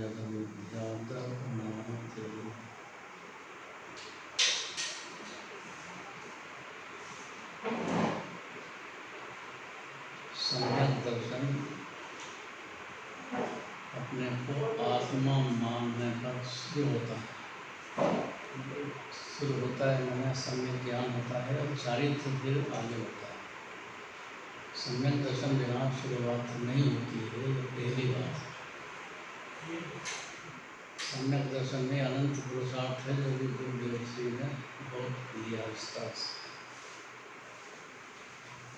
यद्विद्याद्रवनामते सम्यक दर्शन अपने को आत्मा मानने पर शुरू होता है। मैंने सम्यक ज्ञान होता है और चारित्र फिर आगे होता है। सम्यक दर्शन बिना शुरुआत नहीं होती है, ये पहली बात है। सम्यक दर्शन में अनंत पुरुषार्थ है जो कि गुरुदेव श्री ने बहुत दिया विस्तार से।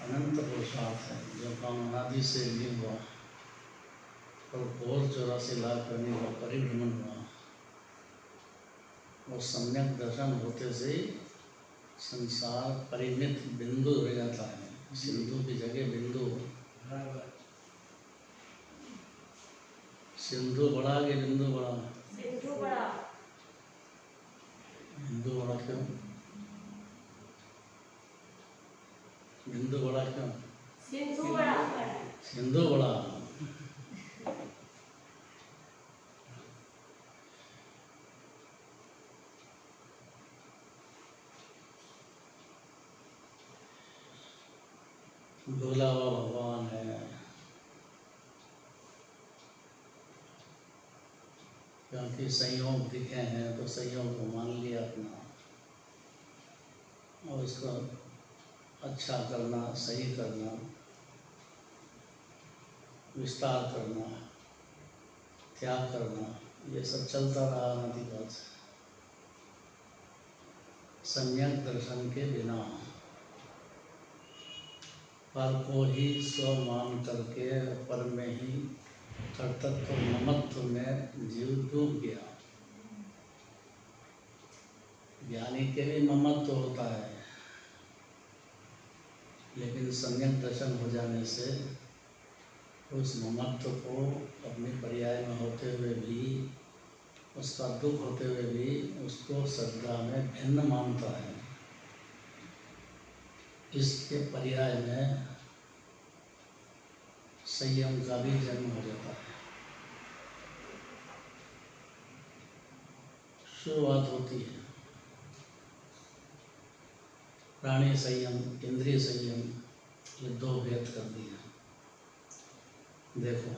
अनंत पुरुषार्थ है जो काम अनादि से नहीं हुआ और बहुत 84 लाख करने का परिभ्रमण हुआ और सम्यक दर्शन होते से संसार परिमित बिंदु रह जाता है। सिंधु की जगह बिंदु, सिंधु बड़ा कि बिंदु बड़ा? सिंधु बड़ा। बिंदु बड़ा क्यों? बिंदु बड़ा क्यों? सिंधु बड़ा। सिंधु बड़ा। भोला हुआ भगवान है। क्योंकि संयोग दिखे हैं तो संयोग को मान लिया अपना और उसको अच्छा करना, सही करना, विस्तार करना, त्याग करना, ये सब चलता रहा अनादिकाल से। सम्यक दर्शन के बिना पर को ही स्व मान करके पर में ही कर्तृत्व ममत्व में जीव डूब गया। ज्ञानी के भी ममत्व होता है, लेकिन सम्यक दर्शन हो जाने से उस ममत्व को अपने पर्याय में होते हुए भी, उसका दुख होते हुए भी उसको श्रद्धा में भिन्न मानता है। इसके पर्याय में संयम का भी जन्म हो जाता है। शुरुआत होती है प्राणी संयम, इंद्रिय संयम, ये दो भेद कर दिया। देखो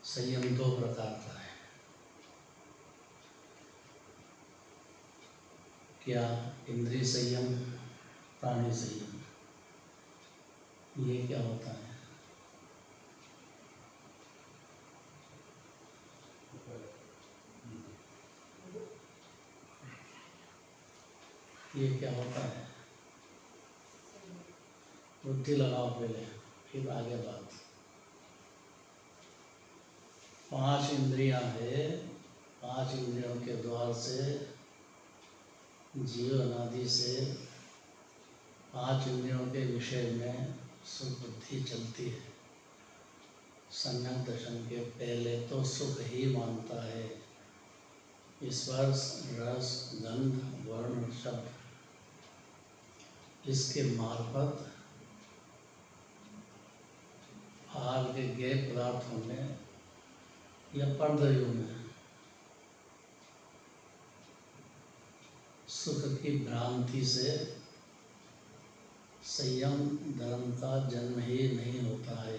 संयम दो प्रकार का है। क्या? इंद्रिय संयम, प्राणी संयम। ये क्या होता है? ये क्या होता है? बुद्धि लगाओ पहले, फिर आगे बात। 5 इंद्रियां है, 5 इंद्रियों के द्वार से जीव अनादि से 5 इंद्रियों के विषय में सुबुद्धि चलती है। सम्यक दर्शन के पहले तो सुख ही मानता है। स्पर्श, रस, गंध, वर्ण, शब्द, इसके मार्फत हाल के ज्ञेय पदार्थों में या पर्दयों में सुख की भ्रांति से संयम धर्म का जन्म ही नहीं होता है।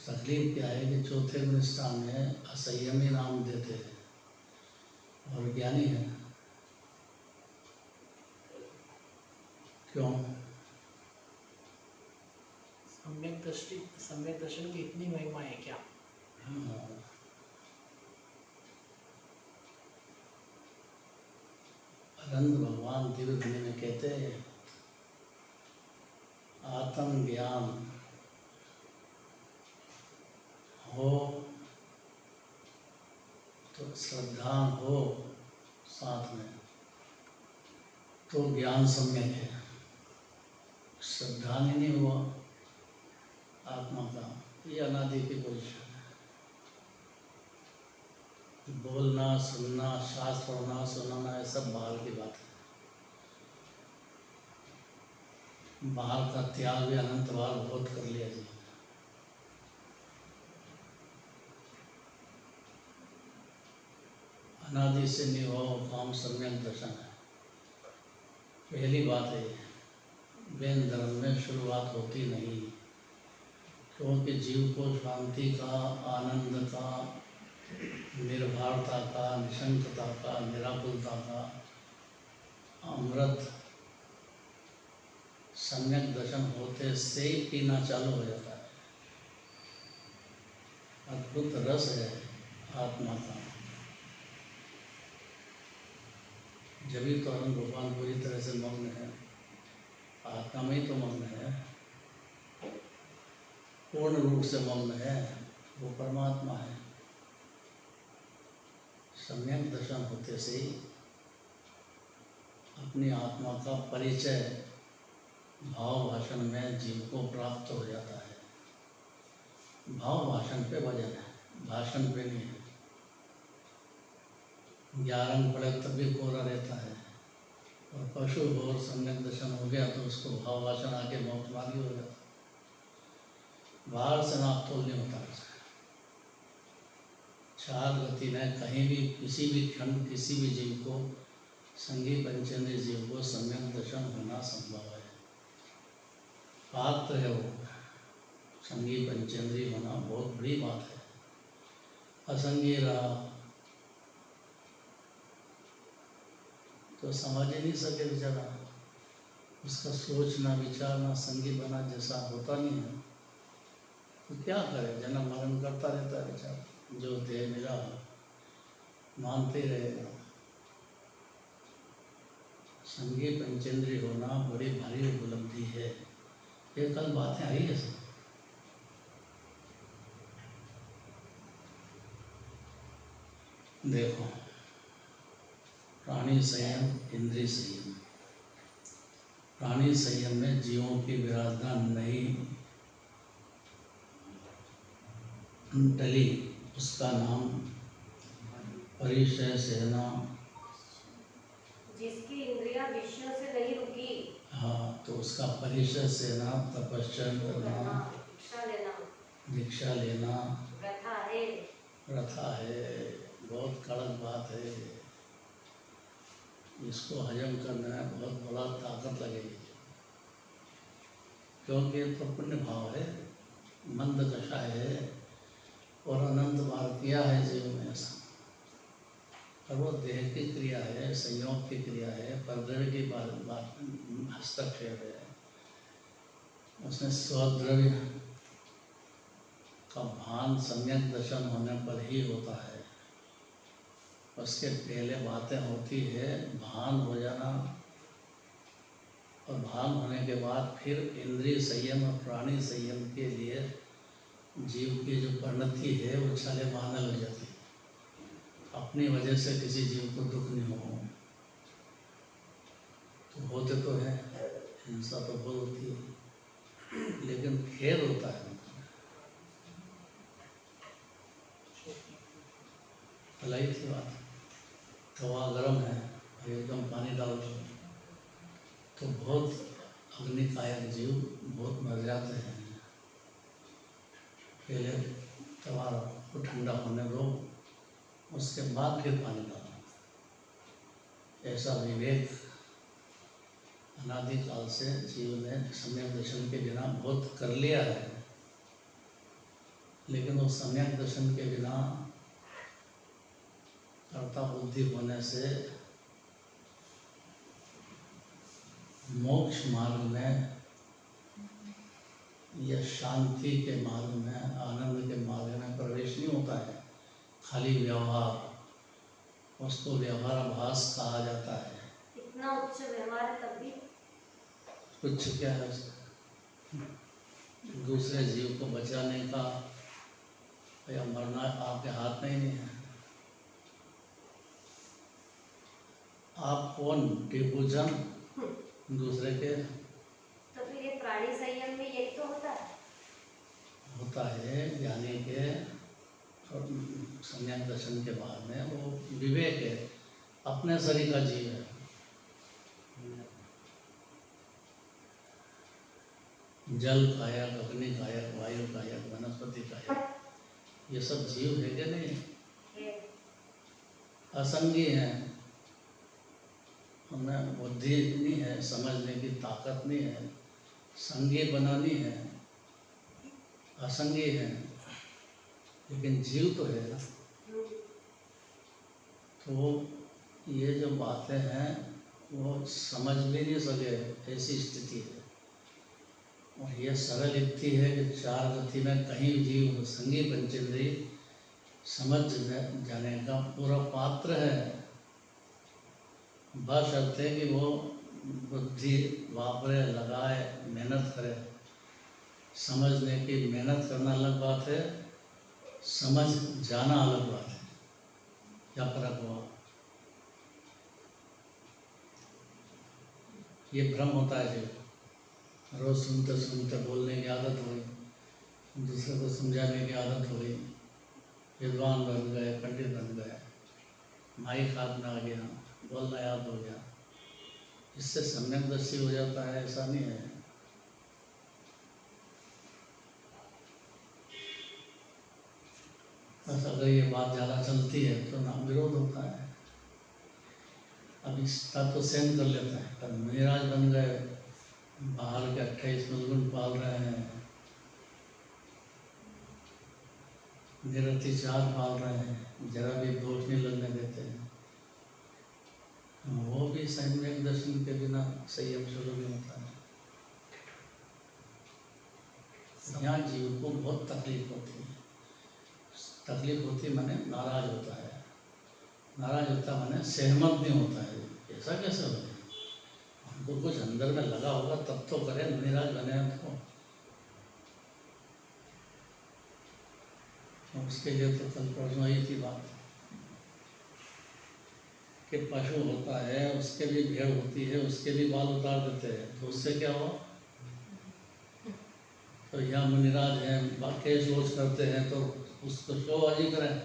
तकलीफ क्या है कि चौथे अनुष्ठान में असंयमी नाम देते हैं और ज्ञानी है। क्यों? सम्यक दर्शन की इतनी महिमा है क्या? हाँ। अनंत भगवान दिव्य धुनी में कहते हैं आत्म ज्ञान हो तो श्रद्धा हो साथ में तो ज्ञान सम्यक है। श्रद्धा नहीं हुआ आत्मा का, ये अनादि की पोजीशन है। बोलना, सुनना, शास्त्र पढ़ना, सुनाना, ये सब बाहर की बात है। बाहर का त्याग भी अनंत बार बहुत कर लिया जी। अनादि से निभाव काम सम्यक दर्शन है। पहली बात है, वैन धर्म में शुरुआत होती नहीं, क्योंकि जीव को शांति का, आनंद का, निर्भरता का, निशंकता का, निराकुलता का अमृत सम्यक दर्शन होते से ही पीना चालू हो जाता है। अद्भुत रस है आत्मा का, जभी तो हम भगवान पूरी तरह से मग्न है, आत्मा में ही तो मग्न है, पूर्ण रूप से मग्न है, वो परमात्मा है। सम्यक दर्शन होते से ही अपनी आत्मा का परिचय भाव भाषण में जीव को प्राप्त हो जाता है। भाव भाषण पे वजन है, भाषण पे नहीं है। 11 पढ़े तब भी कोरा रहता है, और पशु और सम्यक दर्शन हो गया तो उसको भाव भाषण आके बहुत मार्गी हो जाता है। बाहर से नाप तोल नहीं होता। 4 गति में कहीं भी किसी भी क्षण किसी भी जीव को, संगी पंचेंद्रिय जीव को सम्यक दर्शन होना संभव है। पात्र है वो, संगी पंचेंद्रिय होना बहुत बड़ी बात है। असंगी रहा तो समझ ही नहीं सके बेचारा, उसका सोचना विचारना संगी बना जैसा होता नहीं है, तो क्या करे, जन्म मरण करता रहता है बेचारा। जो देह मिला मानते ही रहेगा। संगी पंचेंद्रिय होना बड़ी भारी उपलब्धि है। ये कल बातें आई है सब। देखो, प्राणी संयम, इंद्रिय संयम। प्राणी संयम में जीवों की विराधना नहीं टली, उसका नाम परिचय सेना। जिसकी इंद्रियां विषयों से नहीं रुकी, हाँ, तो उसका परिचय सेना, तपश्चर्या करना, दीक्षा लेना प्रथा है। बहुत कड़क बात है, इसको हजम करने में बहुत बड़ा ताकत लगेगी, क्योंकि ये तो पुण्य भाव है, मंद कषाय है, और अनंत बार किया है जीव में ऐसा। और वो देह की क्रिया है, संयोग की क्रिया है, परद्रव्य की बात हस्तक्षेप है। उसमें स्वद्रव्य का भान सम्यक दर्शन होने पर ही होता है। उसके पहले बातें होती है भान हो जाना, और भान होने के बाद फिर इंद्रिय संयम और प्राणी संयम के लिए जीव की जो परिणति है वो छले मानल हो जाती है। अपनी वजह से किसी जीव को दुख नहीं हो, तो होते तो है, हिंसा तो बहुत होती है, लेकिन खेद होता है। भलाई थी बात, तवा गर्म है, एकदम पानी डाल दो तो बहुत अग्निकायक जीव बहुत मर जाते हैं। पहले तवा को ठंडा होने दो, उसके बाद फिर पानी डालो। ऐसा विवेक अनादिकाल से जीव ने सम्यक दर्शन के बिना बहुत कर लिया है, लेकिन वो सम्यक दर्शन के बिना कर्ता बुद्धि होने से मोक्ष मार्ग में या शांति के मार्ग में, आनंद के मार्ग में प्रवेश नहीं होता है। खाली व्यवहार, उसको व्यवहाराभास कहा जाता है। इतना उच्च व्यवहार है तब भी कुछ क्या है, दूसरे जीव को बचाने का या मरना आपके हाथ में ही नहीं है। आप कौन, टिपूजन दूसरे के। तो फिर ये प्राणी संयम में यही तो होता है ज्ञानी के और सम्यक दर्शन के बाद में वो विवेक है, अपने शरीर का जीव है। जल कायक, अग्नि कायक, वायु कायक, वनस्पति कायक, ये सब जीव है क्या नहीं? असंगी हैं, उनमें बुद्धि नहीं है, समझने की ताकत नहीं है, संगी बनानी है, असंगी है, लेकिन जीव तो है ना। तो ये जो बातें हैं वो समझ भी नहीं सके, ऐसी स्थिति है। और ये सरल युक्ति है कि चार गति में कहीं जीव संगी पंचेंद्रिय समझ जाने का पूरा पात्र है। बस अर्थ है कि वो बुद्धि वापरे, लगाए, मेहनत करे। समझने की मेहनत करना अलग बात है, समझ जाना अलग बात है। क्या फर्क हुआ? ये भ्रम होता है जो रोज सुनते सुनते बोलने की आदत हो गई, दूसरे को समझाने की आदत हो गई, विद्वान बन गए, पंडित बन गए, माइक हाथ में आ गया, बोलना याद हो गया, इससे सम्यक दृष्टि हो जाता है, ऐसा नहीं है। बस अगर ये बात ज़्यादा चलती है तो नाम विरोध होता है। अब इसका तो सहन कर लेता है, पर मेराज बन गए, बाहर के 28 मलगुन पाल रहे हैं, निरति चार पाल रहे हैं, जरा भी दोष नहीं लगने देते हैं, वो भी सम्यक दर्शन के बिना संयम शुरू नहीं होता है। यहाँ जीव को बहुत तकलीफ होती है। तकलीफ होती माने नाराज होता है, नाराज होता माने सहमत नहीं होता है। ऐसा कैसे हो गया? हमको कुछ अंदर में लगा होगा तब तो करें, निराज बने तो उसके लिए तो कल परसों ही थी बात कि पशु होता है, उसके भी भेड़ होती है, उसके भी बाल उतार देते हैं, तो उससे क्या हुआ? तो यहाँ मुनिराज हैं, केस रोज करते हैं, तो उसको शो आजी करें,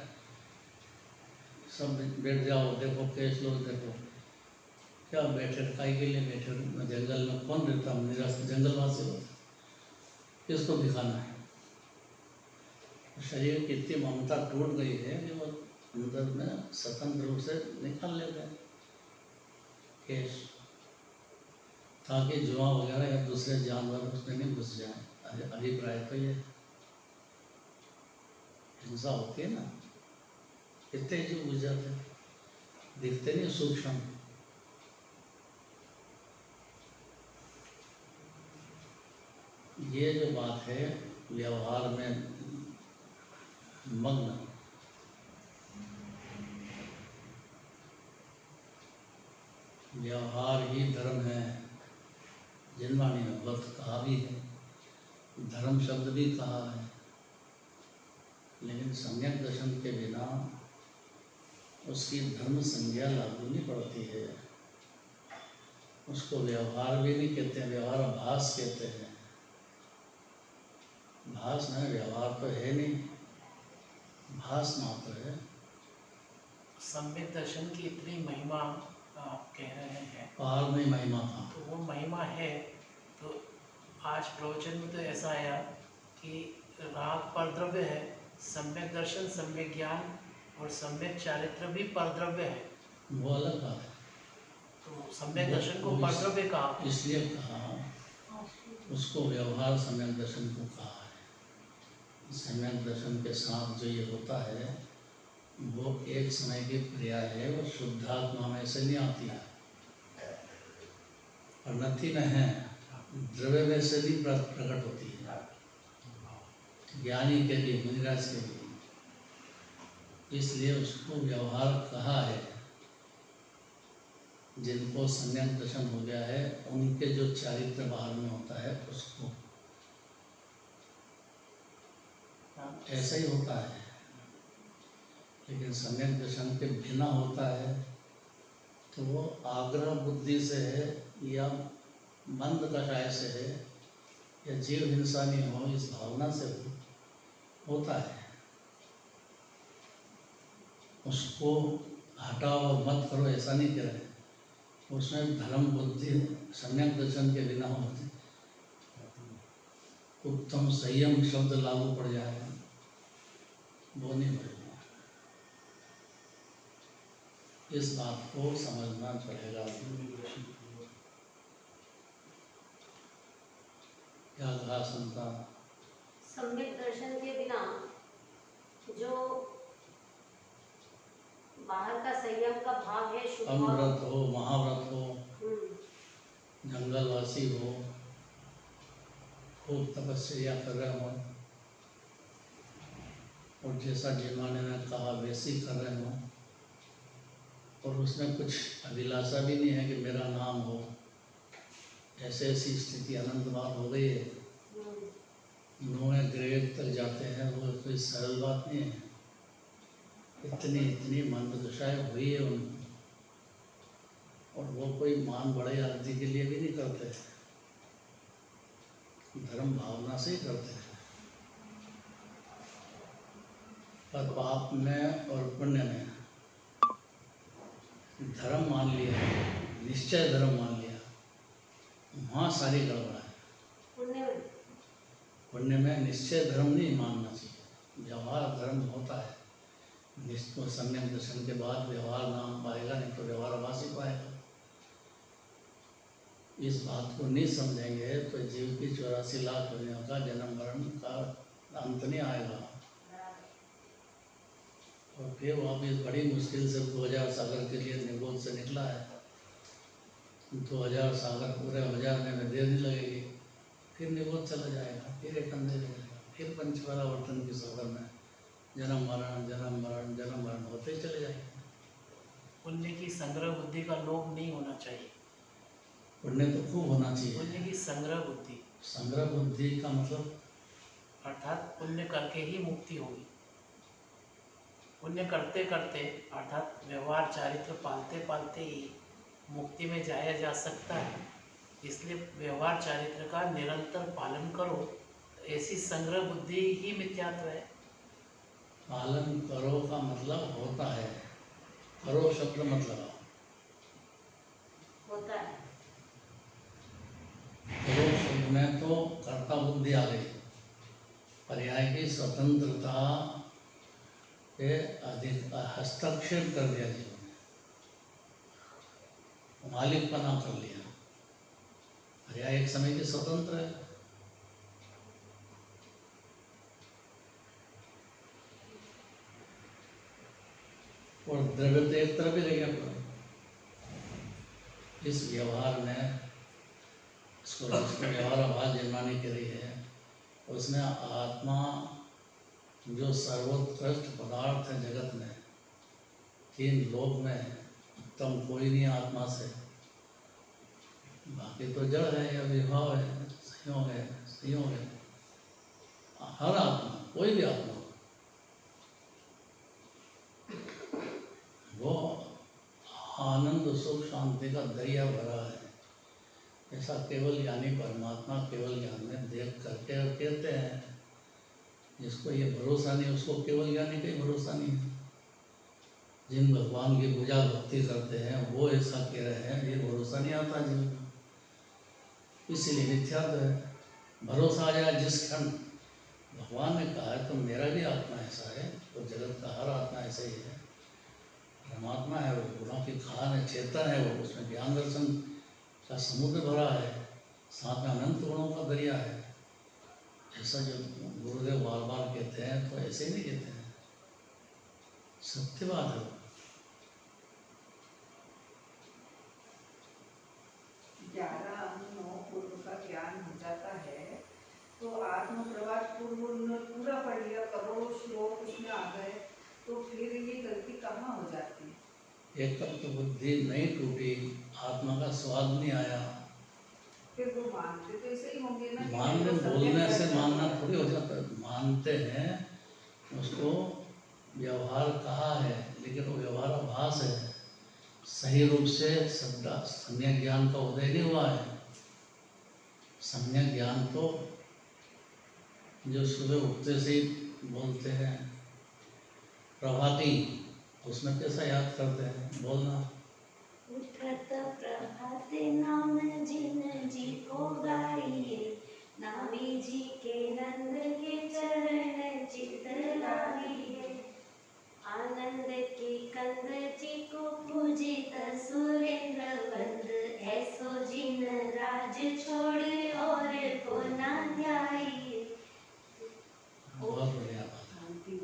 सब बैठ जाओ, देखो केस लोग, देखो क्या बैठे, काई के लिए बैठे? जंगल में कौन रहता? मुनिराज जंगलवासी होता, किसको दिखाना है? शरीर की इतनी ममता टूट गई है कि वो अंदर में स्वतंत्र रूप से निकाल लेते हैं केश, ताकि जुआ वगैरह या दूसरे जानवर उसमें नहीं घुस जाए। अभिप्राय तो ये हिंसा होती है ना, कितने जीव घुस जाते हैं, दिखते नहीं सूक्ष्म। ये जो बात है व्यवहार में मग्न, व्यवहार ही धर्म है, जिनवाणी में वक्त कहा भी है, धर्म शब्द भी कहा है, लेकिन सम्यक दर्शन के बिना उसकी धर्म संज्ञा लागू नहीं पड़ती है। उसको व्यवहार भी नहीं कहते हैं, व्यवहार भास कहते हैं। भास में व्यवहार तो है नहीं, भास मात्र है। सम्यक दर्शन की इतनी महिमा आप कह रहे हैं, पार में महिमा था, तो वो महिमा है। तो आज प्रवचन में तो ऐसा आया कि राग परद्रव्य है, सम्यक दर्शन, सम्यक ज्ञान और सम्यक चारित्र भी परद्रव्य है। वो अलग बात है। तो सम्यक दर्शन को परद्रव्य कहा, इसलिए कहा, उसको व्यवहार सम्यक दर्शन को कहा है। सम्यक दर्शन के साथ जो ये होता है वो एक समय की क्रिया है, वो शुद्धात्मा में से नहीं आती है, प्रवृत्ति में है, द्रव्य में से भी प्रकट होती है। ज्ञानी के लिए, मुनिराज के लिए, इसलिए उसको व्यवहार कहा है। जिनको सम्यक दर्शन हो गया है उनके जो चारित्र बाहर में होता है उसको ऐसा ही होता है। लेकिन सम्यक दर्शन के बिना होता है तो वो आग्रह बुद्धि से है या मंद कषाय से है या जीव हिंसा नहीं हो इस भावना से होता है। उसको हटाओ मत करो ऐसा नहीं कह रहे, उसमें धर्म बुद्धि सम्यक दर्शन के बिना होती, उत्तम संयम शब्द लागू पड़ जाए वो नहीं पड़ेगा। इस बात को समझना पड़ेगा। क्या कहा संता? सम्यक दर्शन के बिना जो बाहर का संयम का भाव है, शुभ भाव, अमृत हो, महाव्रत हो, हम्म, जंगलवासी हो, खूब तपस्या कर रहे हो और जैसा जमाने ने कहा वैसी कर रहे हो, और उसमें कुछ अभिलाषा भी नहीं है कि मेरा नाम हो, ऐसे ऐसी स्थिति अनंत बात हो गई है। नोए ग्रेड तक जाते हैं, वो कोई सरल बात नहीं है। इतनी इतनी मंददशाएं हुई है उनको, और वो कोई मान बड़े आदि के लिए भी नहीं करते, धर्म भावना से ही करते हैं। पर पाप में और पुण्य में धर्म मान लिया, निश्चय धर्म मान लिया, वहाँ सारी गड़बड़ है। पुण्य में पुण्य में निश्चय धर्म नहीं मानना चाहिए, व्यवहार धर्म होता है। निश्चय सम्यक दर्शन के बाद व्यवहार नाम पाएगा, नहीं तो व्यवहार आभास ही पाएगा। इस बात को नहीं समझेंगे तो जीव की 84 लाख योनियों का जन्म मरण का अंत नहीं आएगा। और फिर वापिस बड़ी मुश्किल से 2000 सागर के लिए निगोद से निकला है। 2000 सागर पूरे हो जाने में देर नहीं लगेगी, फिर निगोद चला जाएगा, फिर एक अंधे लगेगा, फिर पंचपरावर्तन की सफर में जन्म मरण होते ही चले जाएंगे। पुण्य की संग्रह बुद्धि का लोभ नहीं होना चाहिए। पुण्य तो खूब होना चाहिए। पुण्य की संग्रह बुद्धि, संग्रह बुद्धि का मतलब अर्थात पुण्य करके ही मुक्ति होगी। पुण्य करते करते अर्थात व्यवहार चारित्र पालते पालते ही मुक्ति में जाया जा सकता है। इसलिए व्यवहार चारित्र का निरंतर पालन करो, तो ऐसी संग्रह बुद्धि ही मिथ्यात्व है। पालन करो का मतलब होता है, करो शब्द मत लगाओ। होता है, करो शब्द में तो कर्ता बुद्धि आ गई, पर्याय की स्वतंत्रता पे अधिक हस्तक्षेप कर दिया जीवन ने, मालिकपना कर लिया। पर्याय एक समय की स्वतंत्र है, और द्रव्य तो एक तरफ ही रह गया पूरा। इस व्यवहार में इसको व्यवहार आवाज जन्माने के लिए है, उसमें आत्मा जो सर्वोत्कृष्ट पदार्थ है जगत में, 3 लोक में उत्तम कोई नहीं आत्मा से। बाकी तो जड़ है या विभाव है, संयोग है। हर आत्मा, कोई भी आत्मा वो आनंद सुख शांति का दरिया भरा है। ऐसा केवल ज्ञानी परमात्मा केवल ज्ञान में देख करके और कहते हैं। जिसको ये भरोसा नहीं, उसको केवल ज्ञानी का ही भरोसा नहीं है। जिन भगवान की पूजा भक्ति करते हैं वो ऐसा कह रहे हैं, ये भरोसा नहीं आता जीवन में, इसीलिए मिथ्यात्व है। भरोसा आ जाए जिस क्षण भगवान ने कहा है तो मेरा भी आत्मा ऐसा है, तो जगत का हर आत्मा ऐसा ही है। परमात्मा है वो, गुणों की खान है, चेतन है वो, उसमें ज्ञान दर्शन का समुद्र भरा है, साथ में अनंत गुणों का दरिया है। ऐसा जो गुरुदेव बार बार कहते हैं तो ऐसे ही नहीं कहते हैं, सत्य बात है। 11 9 पूर्व का ज्ञान हो जाता है तो आत्म प्रवाद पूर्व उन्होंने पूरा पढ़ लिया, करोड़ों श्लोक उसमें आ गए, तो फिर ये गलती कहाँ हो जाती है? एकत्व बुद्धि नहीं टूटी, आत्मा का स्वाद नहीं आया। फिर वो मानते तो ऐसे ही होंगे ना, मानने बोलने से मानना थोड़ी हो जाता है। मानते हैं, उसको व्यवहार कहा है, लेकिन वो व्यवहार आभास है, सही रूप से सम्यक ज्ञान का उदय नहीं हुआ है। सम्यक ज्ञान तो जो सुबह उठते से ही बोलते हैं प्रभाती, उसमें कैसा याद करते हैं, बोलना उठत प्रभाते नाम जिन जी को गाइए, नामी जी के नंद के चरण चित लागिए, आनंद की कंद जी को छोड़ और को ना ध्याइए। बहुत बढ़िया बात है।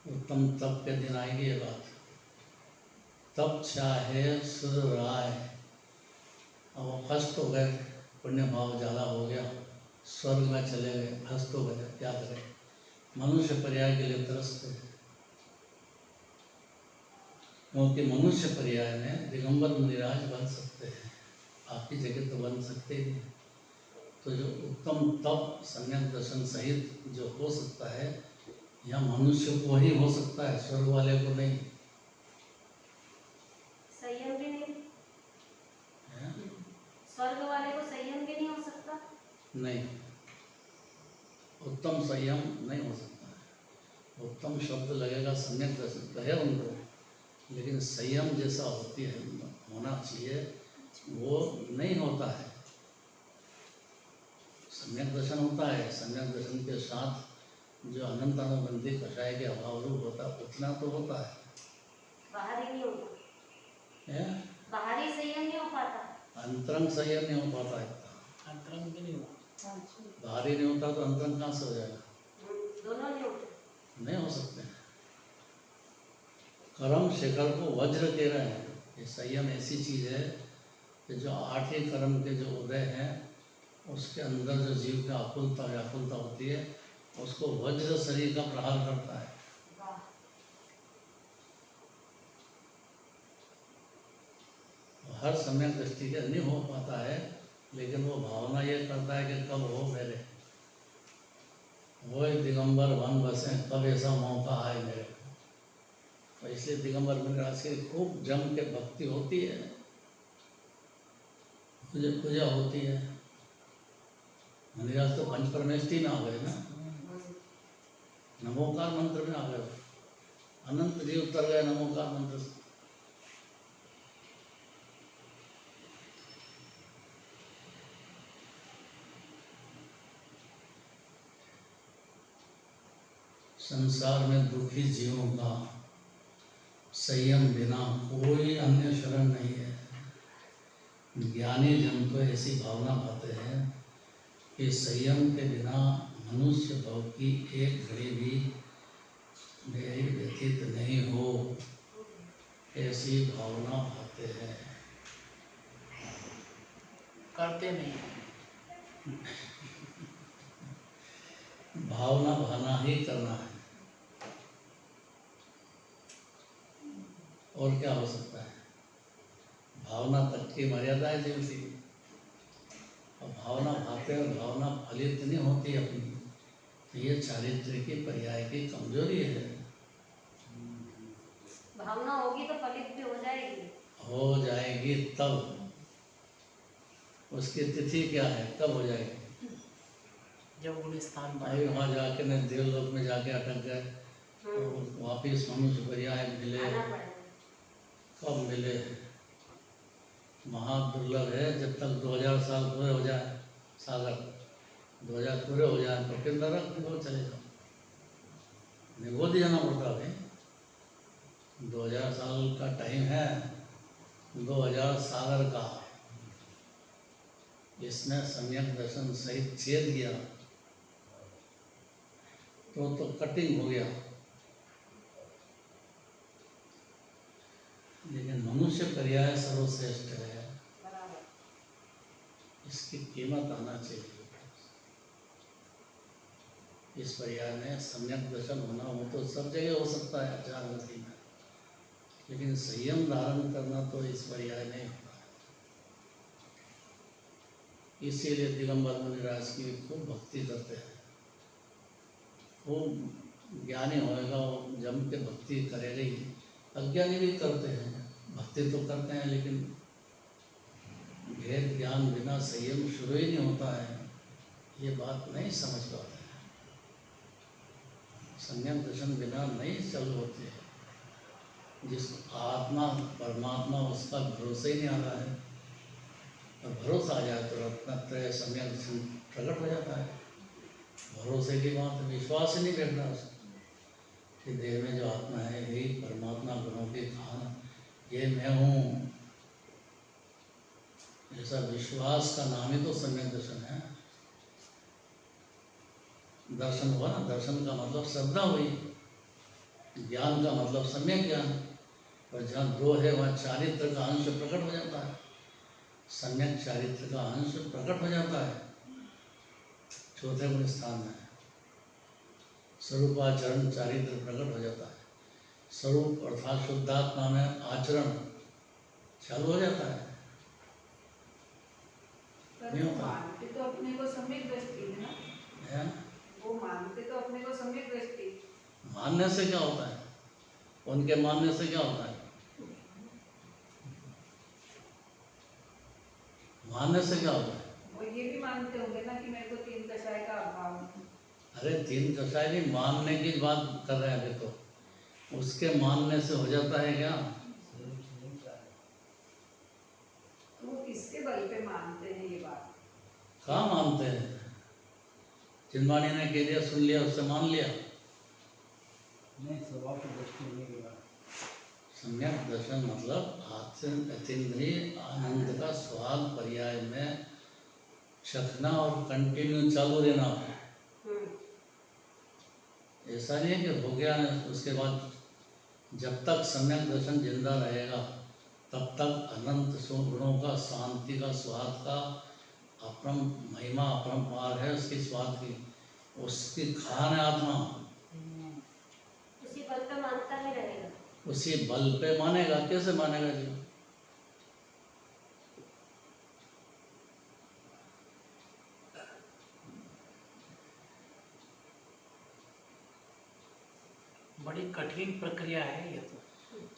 उत्तम तप के दिन आएगी ये बात। तप चाहे सुर राय, अब वो फस्त हो गए, पुण्य भाव ज़्यादा हो गया, स्वर्ग में चले गए, फस्त हो गए, क्या करें? मनुष्य पर्याय के लिए तरसते हैं, क्योंकि मनुष्य पर्याय में दिगंबर मुनिराज बन सकते हैं, आपकी जगह तो बन सकते ही नहीं। तो जो उत्तम तप सम्यक दर्शन सहित जो हो सकता है, यह मनुष्य को ही हो सकता है, स्वर्ग वाले को नहीं संयम भी नहीं, है? स्वर्ग वाले को संयम भी नहीं हो सकता। नहीं, उत्तम संयम नहीं हो सकता है। उत्तम शब्द लगेगा, सम्यक दर्शन कहे उनको, लेकिन संयम जैसा होती है होना चाहिए, वो नहीं होता है। सम्यक दर्शन होता है, सम्यक दर्शन के साथ जो अनंत अनुबंधी कषाय के अभाव रूप होता है, उतना तो होता है। बाहरी नहीं होता, है? बाहरी संयम नहीं हो पाता, अंतरंग संयम नहीं हो पाता है। अंतरंग भी नहीं हुआ। बाहरी नहीं होता तो अंतरंग कहाँ से हो जाएगा? दोनों नहीं होते। नहीं हो सकते। कर्म शिखर को वज्र कह रहे हैं। ये संयम ऐसी चीज है कि जो आठवें कर्म के जो उदय हैं, उसके अंदर जो जीव की आकुलता व्याकुलता होती है, उसको वज्र शरीर का प्रहार करता है। वाह, हर समय दृष्टि के नहीं हो पाता है, लेकिन वो भावना ये करता है कि कब हो मेरे, वो दिगंबर वन बसे, कब ऐसा मौका आए मेरे को। तो इसलिए दिगंबर मुनिराज की खूब जम के भक्ति होती है, पूजा होती है। मुनिराज तो पंच परमेष्टि में आ गए ना, नमोकार मंत्र में आ गए, अनंत जी उतर गए नमोकार मंत्र से। संसार में दुखी जीवों का संयम बिना कोई अन्य शरण नहीं है। ज्ञानी जन को ऐसी भावना पाते हैं कि संयम के बिना मनुष्य भव की एक घड़ी भी मेरी व्यतीत नहीं हो, ऐसी भावना पाते हैं। करते नहीं। भावना भाना ही करना है, और क्या हो सकता है? भावना तक की मर्यादा है जीव की। और भावना भाते और भावना फलित नहीं होती अपनी, तो ये चारित्र की पर्याय की कमजोरी है। भावना होगी तो फलित भी हो जाएगी। हो जाएगी तब, उसकी तिथि क्या है, कब हो जाएगी? जब गुण स्थान भाई वहाँ जाके न देवलोक में जाके अटक गए, तो वापिस मनुष्य पर्याय मिले, आना पड़ेगा। कब मिले? महादुर्लभ है। जब तक 2000 साल पूरे हो जाए, सागर 2000 पूरे हो जाए तो फिर नरक निगो चले जाओ, निगो दिया जाना पड़ता है। 2000 साल का टाइम है, 2000 सागर का, इसमें सम्यक दर्शन सहित छेद गया तो कटिंग हो गया। लेकिन मनुष्य पर्याय सर्वश्रेष्ठ है, बराबर। इसकी कीमत आना चाहिए। इस पर्याय में सम्यक दर्शन होना हो तो सब जगह हो सकता है आचार गति में, लेकिन संयम धारण करना तो इस पर्याय नहीं होता है। इसीलिए दिगंबर मुनिराज की खूब भक्ति करते हैं। खूब ज्ञानी होएगा वो जम के भक्ति करेगा ही, अज्ञानी भी करते हैं, भक्ति तो करते हैं, लेकिन भेद ज्ञान बिना संयम शुरू ही नहीं होता है, ये बात नहीं समझ पाते हैं। संयम दर्शन बिना नहीं चल होते। जिस आत्मा परमात्मा उसका भरोसा ही नहीं आ रहा है, और भरोसा आ जाए तो रत्नत्रय सम्यक दर्शन प्रकट हो जाता है। भरोसे की बात, विश्वास ही नहीं बैठता उसको कि देह में जो आत्मा है यही परमात्मा गुणों के खान, ये मैं हूँ, ऐसा विश्वास का नाम ही तो सम्यक दर्शन है। दर्शन हुआ ना, दर्शन का मतलब श्रद्धा हुई, ज्ञान का मतलब सम्यक ज्ञान। और जहाँ दो है वहाँ चारित्र का अंश प्रकट हो जाता है, सम्यक चारित्र का अंश प्रकट हो जाता है। चौथे गुण स्थान में स्वरूपाचरण चारित्र प्रकट हो जाता है। स्वरूप अर्थात शुद्धात्मा में आचरण चालू हो जाता है। पर वो मानते तो अपने को सम्यक दृष्टि है ना, है ना? वो मानते तो अपने को सम्यक दृष्टि। मानने से क्या होता है? उनके मानने से क्या होता है? मानने से क्या होता है? वो ये भी मानते होंगे ना कि मेरे को तीन कषाय का अभाव है। अरे तीन कषाय नहीं, मानने की बात कर रहे हैं अभी तो। उसके मानने से हो जाता है क्या? तो वो किसके बल पे मानते हैं ये बात? कहाँ मानते हैं? चिन्मानी ने कह दिया, सुन लिया, उससे मान लिया। नहीं, स्वभाव की दृष्टि नहीं की बात। सम्यक दर्शन मतलब अतीन्द्रिय आनंद का स्वाद पर्याय में चखना और कंटिन्यू चालू रहना। ऐसा नहीं है कि हो गया उसके बाद, जब तक सम्यक दर्शन जिंदा रहेगा तब तक अनंत गुणों का, शांति का, स्वाद का अपरम महिमा अपरंपार है उसकी स्वाद की, उसकी खान है आत्मा। उसी बल पे मानता ही रहेगा। उसी बल पे मानेगा। कैसे मानेगा जी? बड़ी कठिन प्रक्रिया है ये तो।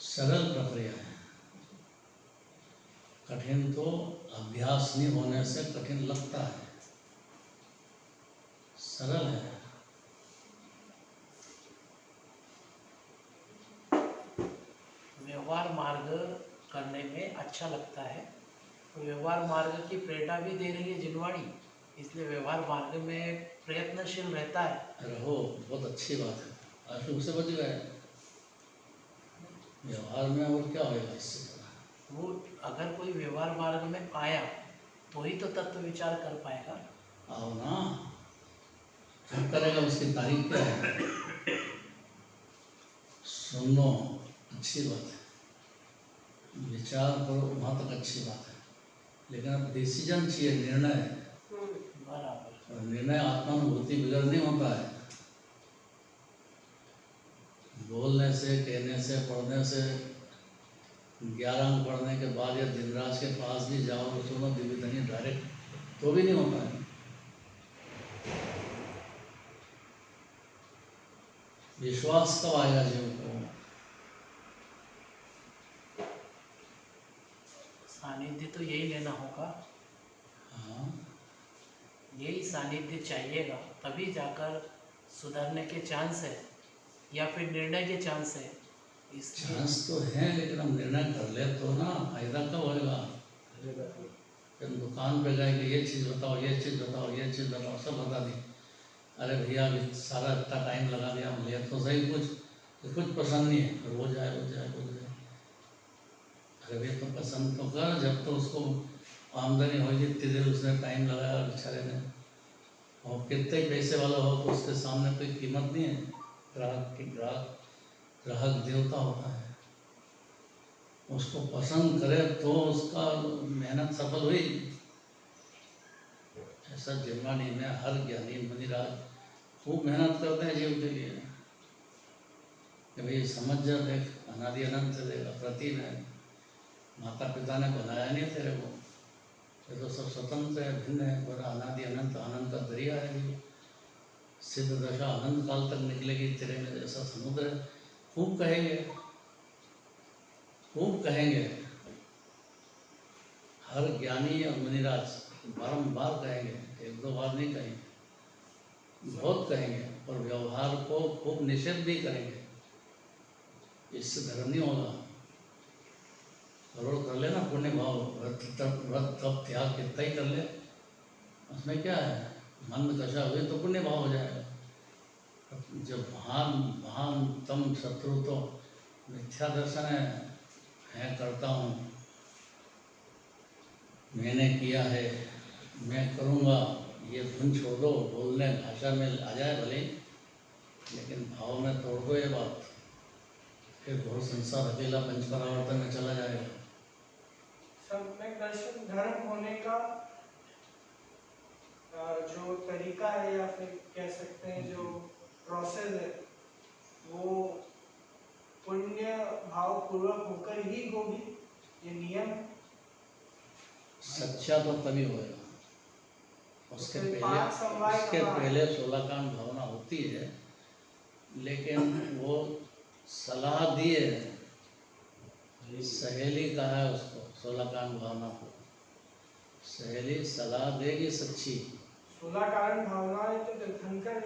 सरल प्रक्रिया है। कठिन तो अभ्यास नहीं होने से कठिन लगता है, सरल है। व्यवहार मार्ग करने में अच्छा लगता है, तो व्यवहार मार्ग की प्रेरणा भी दे रही है जिनवाणी, इसलिए व्यवहार मार्ग में प्रयत्नशील रहता है। रहो, बहुत अच्छी बात है, अशुभ से बच गए। व्यवहार में और क्या होगा इससे? वो अगर कोई व्यवहार मार्ग में आया तो ही तो तत्व विचार कर पाएगा। आओ ना, क्या करेगा? उसकी तारीफ क्या है? सुनो, अच्छी बात है, विचार करो, वहाँ तक अच्छी बात है, लेकिन अब डिसीजन चाहिए, निर्णय। बराबर। और निर्णय आत्मानुभूति बिगड़ नहीं होता है। बोलने से, कहने से, पढ़ने से, 11 अंक पढ़ने के बाद या दिनराज के पास भी जाओ तो सुनो दिव्यधनी डायरेक्ट, तो भी नहीं होता है। विश्वास कब आएगा जीव को? सानिध्य तो यही लेना होगा। हाँ, यही सानिध्य चाहिएगा, तभी जाकर सुधरने के चांस है या फिर निर्णय के चांस है। इसलिए चांस तो है, लेकिन हम निर्णय कर ले तो ना, फायदा कब होएगा? जब दुकान पे गए कि ये चीज़ बताओ, ये चीज़ बताओ, ये चीज़ बताओ, सब बता दी। अरे भैया अभी सारा इतना टाइम लगा दिया, हम ले तो सही कुछ, तो कुछ पसंद नहीं है, रोज आए रोज आए रोज आए। अरे भैया तो पसंद तो कर, जब तो उसको आमदनी हो जितनी देर उसने टाइम लगाया बेचारे ने। और कितने पैसे वाला हो तो उसके सामने कोई कीमत नहीं है। ग्राहक की ग्राहक देवता होता है, उसको पसंद करे तो उसका मेहनत सफल हुई। ऐसा जिनवाणी में हर ज्ञानी मुनिराज खूब मेहनत करते हैं जीव के लिए कि भाई समझ जा, देख अनादि अनंत से देख, अप्रतिम है, माता पिता ने बनाया नहीं तेरे को, ये तो सब स्वतंत्र है, भिन्न है, और अनादि अनंत आनंद का दरिया है जीव, सिद्ध दशा अनंत काल तक निकलेगी तेरे में जैसा समुद्र है। खूब कहेंगे, खूब कहेंगे, हर ज्ञानी और मुनिराज बारंबार कहेंगे, एक दो बार नहीं कहेंगे, बहुत कहेंगे, और व्यवहार को खूब निषेध भी करेंगे। इससे धर्म नहीं होगा। करोड़ कर लेना पुण्य भाव, व्रत तप त्याग कितना ही कर ले, उसमें क्या है? मन दशा हुई तो पुण्य भाव हो जाएगा। जब महान तम शत्रु तो मिथ्या दर्शन है करता हूँ, मैंने किया है, मैं करूँगा, ये धुन छोड़ दो, बोलने भाषा में आ जाए भले, लेकिन भाव में तोड़ दो ये बात, फिर बहुत संसार अकेला पंचपरावर्तन में चला जाएगा। सम्यक दर्शन धर्म होने का जो तरीका है या फिर कह सकते हैं जो प्रोसेस है वो पुण्य भाव पूर्वक होकर ही होगी, ये नियम है। सच्चा तो तभी होएगा, उसके फिर पहले पांच समवाय उसके कहाँ है? पहले 16 कांड भावना होती है, लेकिन वो सलाह दिए, सहेली कहा है उसको, 16 कांड भावना को सहेली सलाह देगी सच्ची। 16 कारण भावनाएं तो तीर्थंकर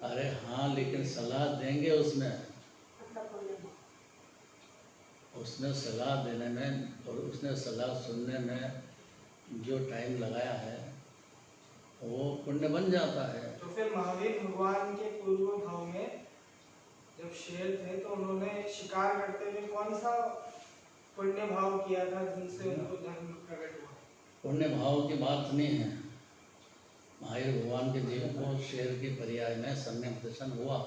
अरे हाँ, लेकिन सलाह देंगे उसमें, मतलब पुण्य भाव। उसने सलाह देने में और उसने सलाह सुनने में जो टाइम लगाया है वो पुण्य बन जाता है। तो फिर महावीर भगवान के पूर्व भाव में जब शेर थे तो उन्होंने शिकार करते हुए कौन सा पुण्य भाव किया था जिनसे उनको धर्म प्रकट हुआ? पुण्य भाव की बात नहीं है, महावीर भगवान के जीवन को शेर के पर्याय में सम्यक दर्शन हुआ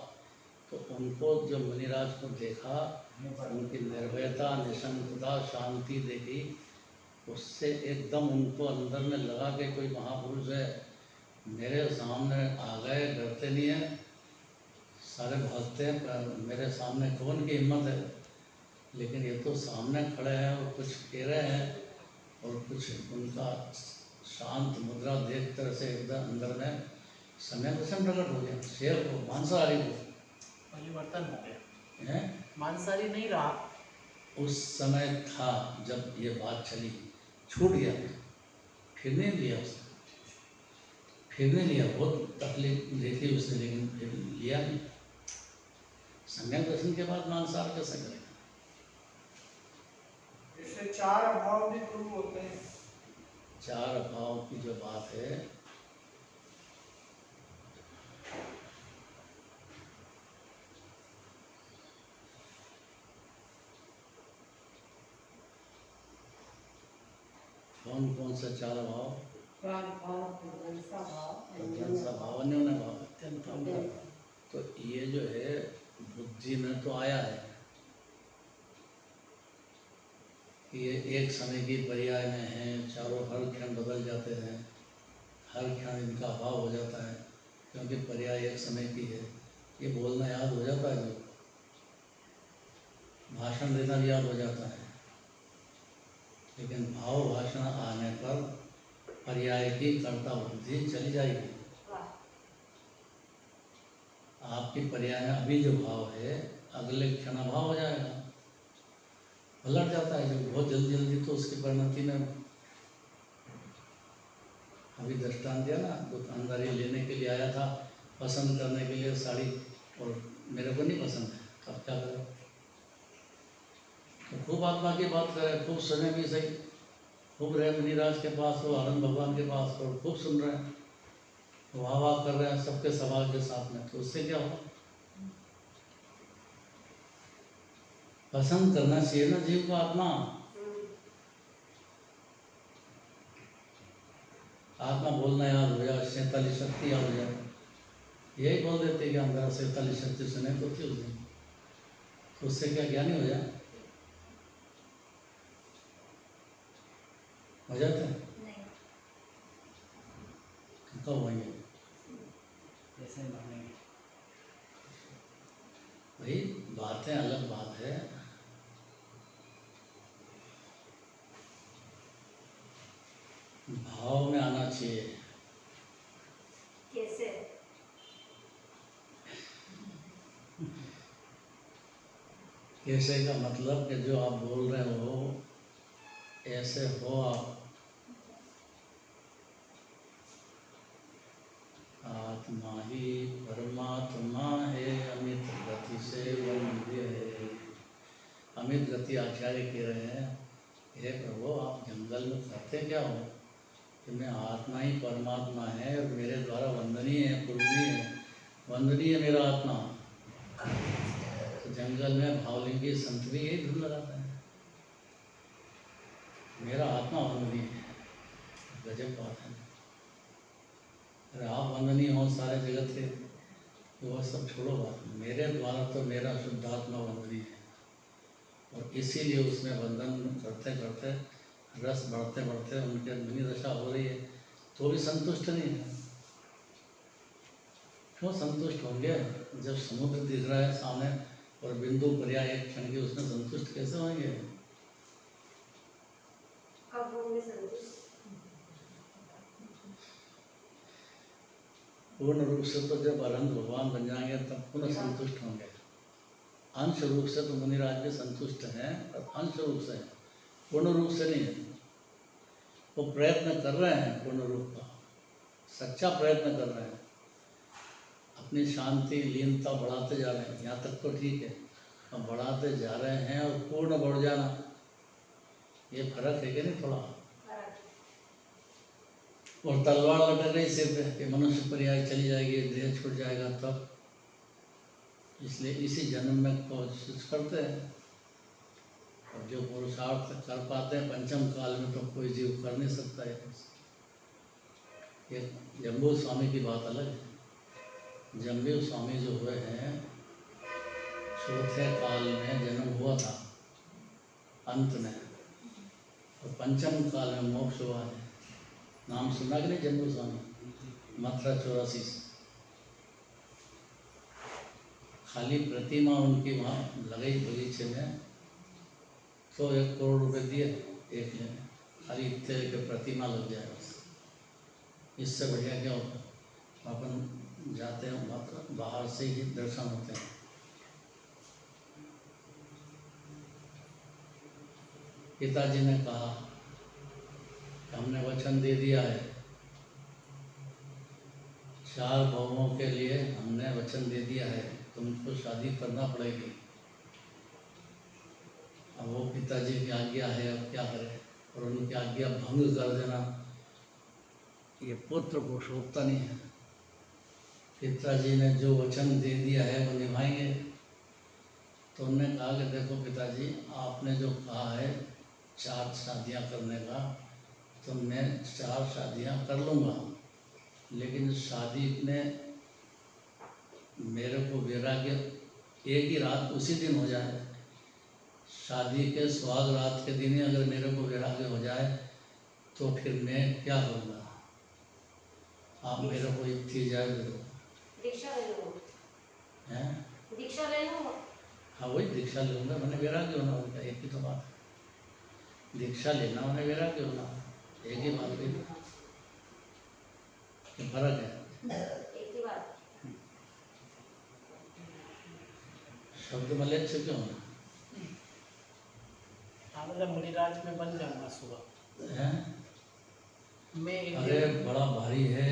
तो उनको जो मुनिराज को देखा, उनकी निर्भयता, निशंकता, शांति देखी, उससे एकदम उनको अंदर में लगा कि कोई महापुरुष है, मेरे सामने आ गए, डरते नहीं है, सारे भागते हैं, पर मेरे सामने कौन की हिम्मत है, लेकिन ये तो सामने खड़े हैं और कुछ कह रहे हैं, और कुछ उनका शांत मुद्रा देख कर से एकदम अंदर में सम्यक दर्शन प्रकट हो गया। शेर को, मांसाहारी को परिवर्तन हो गया, है, मांसाहारी नहीं रहा। उस समय था जब ये बात चली, छूट गया, फिर नहीं लिया उसने, फिर नहीं लिया, बहुत तकलीफ देखी उसने, लेकिन फिर लिया नहीं। सम्यक दर्शन के बाद मांसाहार कैसे करेगा? इससे 4 अभाव भी पूर्व होते हैं। 4 अभाव की जो बात है, कौन कौन से 4 अभाव? प्रध्वंसा भाव, प्रध्वंसा भाव, अन्योन्य भाव। अत्यंत तो ये जो है बुद्धि में तो आया है, ये एक समय की पर्याय में है, चारों हर क्षण बदल जाते हैं, हर क्षण इनका अभाव हो जाता है, क्योंकि पर्याय एक समय की है। ये बोलना याद हो जाता है, जो भाषण देना भी याद हो जाता है, लेकिन भाव भाषण आने पर पर्याय की कर्ता बुद्धि चली जाएगी। आपकी पर्याय में अभी जो भाव है अगले क्षण अभाव हो जाएगा, पलट जाता है जो बहुत जल्दी जल्दी, तो उसकी परिणति में अभी दृष्टांत दिया ना, दुकानदारी लेने के लिए आया था, पसंद करने के लिए साड़ी, और मेरे को नहीं पसंद है, अब क्या करें? तो खूब आत्मा की बात करें, खूब सुने भी सही, खूब रहे मुनिराज के पास हो, आनंद भगवान के पास हो, खूब सुन रहे हैं, वाह वाह कर रहे हैं सबके सवाल के साथ में, तो उससे क्या होगा? पसंद करना चाहिए ना जीव को आत्मा। आत्मा बोलना याद हो जाए, 47 शक्ति याद हो जाए, यही बोल देते कि अंदर 47 शक्ति सुने तो क्यों नहीं, तो उससे क्या ज्ञानी हो जाए? हो जाते हैं? नहीं, कब होंगे? कैसे मानेंगे? भाई बातें अलग बात है, भाव में आना चाहिए। कैसे? कैसे का मतलब कि जो आप बोल रहे हो ऐसे हो आप, आत्मा ही परमात्मा है, अमित गति से वंद्य है। अमित गति आचार्य कह रहे हैं, हे प्रभु आप जंगल में करते क्या हो, कि मैं आत्मा ही परमात्मा है और मेरे द्वारा वंदनीय है, पूजनीय है, वंदनीय है मेरा आत्मा। तो जंगल में भावलिंगी संत भी यही धुन लगाता है, मेरा आत्मा वंदनीय है। गजब बात है। अरे आप वंदनीय हो सारे जगत के, तो वह सब छोड़ो बात, मेरे द्वारा तो मेरा शुद्धात्मा वंदनीय है, और इसीलिए उसमें वंदन करते करते रस बढ़ते बढ़ते उनके अग्नि दशा हो रही है, तो भी संतुष्ट नहीं है। क्यों संतुष्ट होंगे? जब समुद्र दिख रहा है सामने और बिंदु पर्याय एक क्षण के, उसमें संतुष्ट कैसे होंगे? कब होंगे संतुष्ट? पूर्ण रूप से तो जब अनंत भगवान बन जाएंगे तब पुनः संतुष्ट होंगे। अंश रूप से तो मुनिराज भी संतुष्ट हैं, पर अंश रूप से हैं, पूर्ण रूप से नहीं है। वो प्रयत्न कर रहे हैं पूर्ण रूप का, सच्चा प्रयत्न कर रहे हैं, अपनी शांति लीनता बढ़ाते जा रहे हैं। यहाँ तक तो ठीक है, अब बढ़ाते जा रहे हैं और पूर्ण बढ़ जाना, ये फर्क है कि नहीं थोड़ा? और तलवार लटक रही सिर पे कि मनुष्य पर्याय चली जाएगी, देह छूट जाएगा तब, इसलिए इसी जन्म में कोशिश करते हैं। और जो पुरुषार्थ कर पाते हैं पंचम काल में, तो कोई जीव कर नहीं सकता है। ये जम्बू स्वामी की बात अलग है। जम्बू स्वामी जो हुए हैं, चौथे काल में जन्म हुआ था अंत में, और पंचम काल में मोक्ष हुआ है। नाम सुना कि नहीं जम्बू स्वामी? मथुरा 84 से खाली प्रतिमा उनकी वहाँ लगी बगीचे में, तो 1 करोड़ रुपए दिए एक लेने, खाली इतने के प्रतिमा लग जाए बस। इससे बढ़िया क्या होता? अपन जाते हैं मात्र बाहर से ही दर्शन होते हैं। पिताजी ने कहा हमने वचन दे दिया है, 4 बहुओं के लिए हमने वचन दे दिया है, तुमको शादी करना पड़ेगी। अब वो पिताजी की आज्ञा है, अब क्या करें? और उनकी आज्ञा भंग कर देना ये पुत्र को शोभता नहीं है। पिताजी ने जो वचन दे दिया है वो निभाएंगे। तो उन्होंने कहा कि देखो पिताजी, आपने जो कहा है 4 शादियाँ करने का, तो मैं 4 शादियाँ कर लूँगा, लेकिन शादी में मेरे को वैराग्य एक ही रात उसी दिन हो जाए। शादी के सुहाग रात के दिन ही अगर मेरे को वैराग्य हो जाए तो फिर मैं क्या करूँगा? आप मेरे को इतनी इजाज़त दे दो। दीक्षा ले लूँगा। हैं? दीक्षा ले लूँगा। हाँ वही दीक्षा लूँगा, मैंने वैराग्य होना होगा, एक ही तो बात है। दीक्षा लेना उन्हें वैराग्य होना, एक ही बात है, फर्क है। एक ही बात। शब्द मलेच्छ क्यों होना हाँ मतलब मुनिराज में बन जाऊंगा सुबह। है? मैं एक अरे दिन बड़ा भारी है,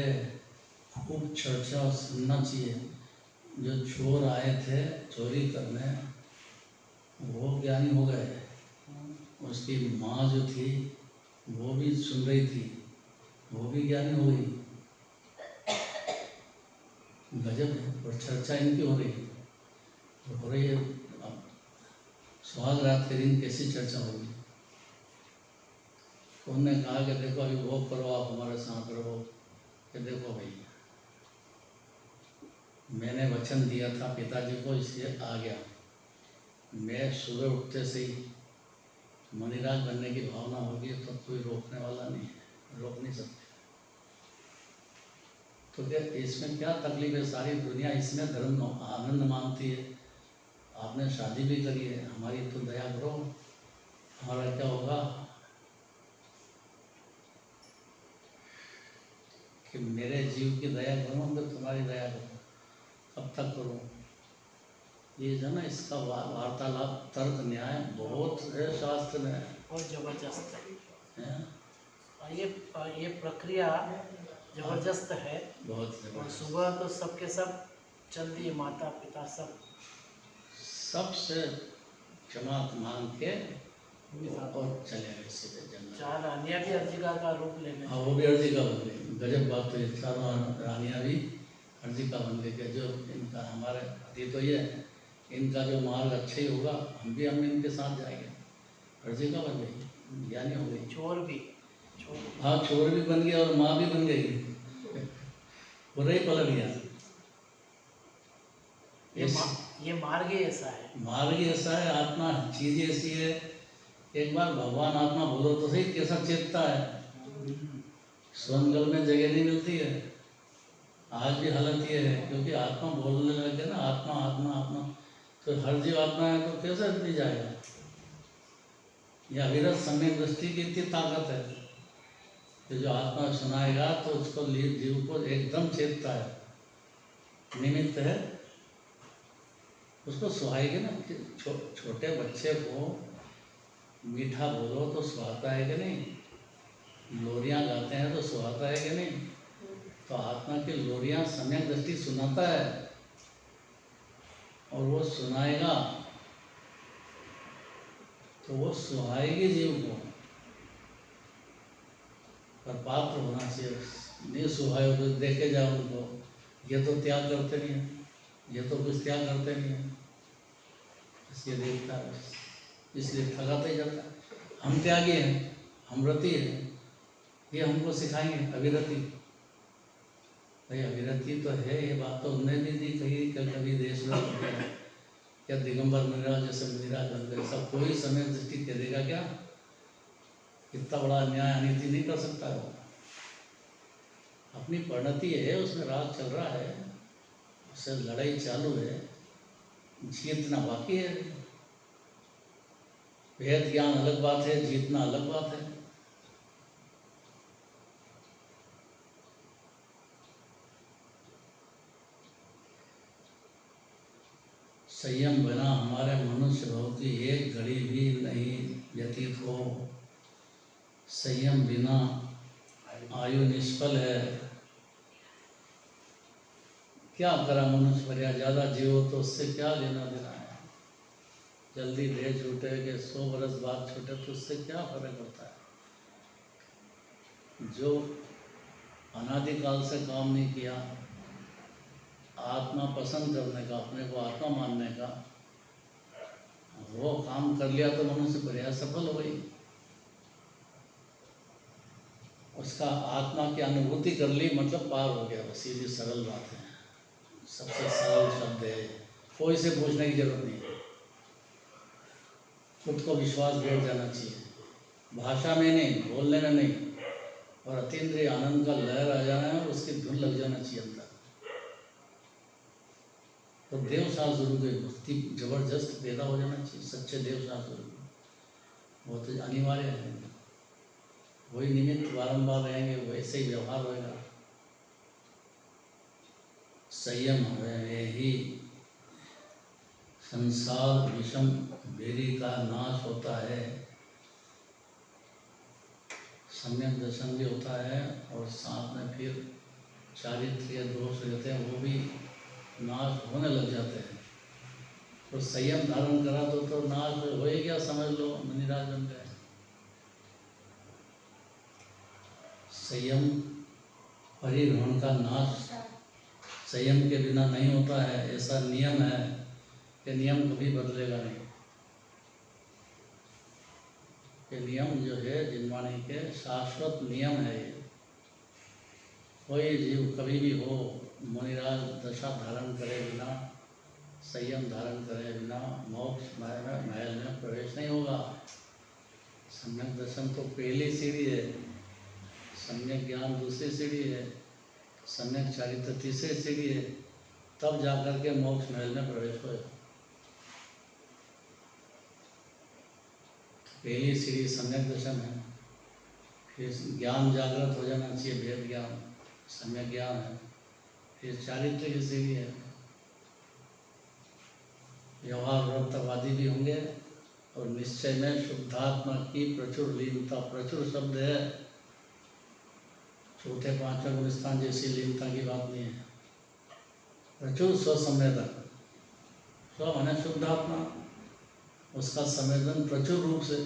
खूब चर्चा सुनना चाहिए। जो चोर आए थे चोरी करने, वो ज्ञानी हो गए। उसकी माँ जो थी वो भी सुन रही थी, वो भी ज्ञानी हो गई। गजब है। और चर्चा इनकी हो रही है। अब सुहाग रात के दिन कैसी चर्चा होगी? उन्होंने कहा कि देखो अभी भोग करो, आप हमारे साथ रहो। कि देखो भाई, मैंने वचन दिया था पिताजी को, इसलिए आ गया। मैं सुबह उठते से ही मुनिराज बनने की भावना होगी तो कोई रोकने वाला नहीं है, रोक नहीं सकते। तो क्या इसमें क्या तकलीफ है? सारी दुनिया इसमें धर्म आनंद मानती है। आपने शादी भी करी है, हमारी तो दया करो। हमारा क्या होगा कि मेरे जीव की दया करूँ तो तुम्हारी दया करूँ, कब तक करूँ? ये जो ना इसका वार्तालाप तर्क न्याय बहुत है शास्त्र में। बहुत जबरदस्त है और ये प्रक्रिया जबरदस्त है। बहुत और जबरदस्त। सुबह तो सबके सब चल दिए, माता पिता सब सबसे क्षमा मांग के और चले गए सीधे जंगल। 4 रानियाँ भी अर्जिका का रूप लेने। हाँ वो भी अर्जिका बन गई। गजब बात तो ये, 4 रानियाँ भी अर्जिका बन गई। जो इनका हमारे अति तो ये है, इनका जो मार्ग अच्छा ही होगा, हम इनके साथ जाएंगे। अर्जिका बन गई, ज्ञानी हो गई। छोड़ हाँ, चोर भी बन गया और माँ भी बन गई, पूरा ही पलट गया। ये मार्ग ही ऐसा है। मार्ग ऐसा है, आत्मा चीज ऐसी है। एक बार भगवान आत्मा बोलो तो सही, कैसा चेतता है। स्वंगल में जगह नहीं मिलती है। आज भी हालत ये है, क्योंकि आत्मा बोलने लगे ना, आत्मा आत्मा आत्मा, तो हर जीव आत्मा है तो कैसे नहीं जाएगा। यह अविरत सम्यक दृष्टि की इतनी ताकत है कि जो आत्मा सुनाएगा तो उसको जीव को एकदम चेतता है, निमित्त है, उसको सुहाएगी ना। छोटे बच्चे को मीठा बोलो तो सुहाता है कि नहीं, लोरियां गाते हैं तो सुहाता है कि नहीं। तो आत्मा की लोरियां सम्यक दृष्टि सुनाता है, और वो सुनाएगा तो वो सुहाएगी जीव को, पर पात्र होना चाहिए। नहीं सुहाए तो देखे जाओ उनको, ये तो त्याग करते नहीं है, ये तो कुछ त्याग करते नहीं है, इसलिए देखता है, इसलिए ठगाते ही जाता है। हम त्यागी हैं, हम रति हैं, ये हमको सिखाएंगे अविरति। भाई अविरति तो है, ये बात तो उन्होंने भी दी कही कभी देश में या दिगंबर मुनिराज जैसे मुनिराज बन गए, सब कोई समय दृष्टि दे देगा क्या? इतना बड़ा अन्याय अनीति नहीं कर सकता है वो। अपनी परिणति है, उसमें राग चल रहा है, उससे लड़ाई चालू है, जीतना बाकी है। भेद ज्ञान अलग बात है, जीतना अलग बात है। संयम बिना हमारे मनुष्य भाव की एक घड़ी भी नहीं व्यतीत हो। संयम बिना आयु निष्फल है। क्या करा मनुष्य बढ़िया, ज़्यादा जियो तो उससे क्या लेना देना है। जल्दी देह छूटे कि 100 बरस बाद छूटे तो उससे क्या फर्क पड़ता है। जो अनादिकाल से काम नहीं किया, आत्मा पसंद करने का, अपने को आत्मा मानने का, वो काम कर लिया तो मनुष्य बढ़िया सफल हो गई। उसका आत्मा की अनुभूति कर ली मतलब पार हो गया। बस सीधी सरल बात है, सबसे सरल शब्द है, कोई से पूछने की जरूरत नहीं है। खुद को विश्वास बैठ जाना चाहिए, भाषा में नहीं, बोलने में नहीं, और अतीन्द्रिय आनंद का लहर आ जाना है, उसकी धुन लग जाना चाहिए अंदर। तो देव शास्त्र की भक्ति जबरदस्त पैदा हो जाना चाहिए, सच्चे देव शास्त्र। वो तो अनिवार्य है, वही निमित्त बारंबार रहेंगे, वैसे ही व्यवहार होगा। संयम है ही संसार विषम भेरी का नाश होता है। सम्यक दर्शन भी होता है, और साथ में फिर चारित्र्य दोष रहते हैं, वो भी नाश होने लग जाते हैं। तो संयम धारण करा तो नाश हो ही गया, समझ लो, मुनिराज बन गए। संयम परिभ्रमण का नाश संयम के बिना नहीं होता है, ऐसा नियम है कि नियम कभी बदलेगा नहीं। ये नियम जो है जिनवाणी के शाश्वत नियम है। ये कोई जीव कभी भी हो, मुनिराज दशा धारण करे बिना, संयम धारण करे बिना मोक्ष महल में प्रवेश नहीं होगा। सम्यक दर्शन तो पहली सीढ़ी है, सम्यक ज्ञान दूसरी सीढ़ी है, सम्यक चारित्र तीसरी सीढ़ी है, तब जाकर के मोक्ष महल में प्रवेश होगा। पहली सीढ़ी सम्यक दर्शन है, फिर ज्ञान जागृत हो जाना चाहिए, भेद ज्ञान, सम्यक ज्ञान है, फिर चारित्र की सीढ़ी है। व्यवहार वृत्तवादी भी होंगे, और निश्चय में शुद्धात्मा की प्रचुर लीनता, प्रचुर शब्द है, चौथे पांचवें गुण स्थान जैसी लीनता की बात नहीं है। प्रचुर स्वसंवेदन, स्व माने शुद्धात्मा, उसका संवेदन प्रचुर रूप से,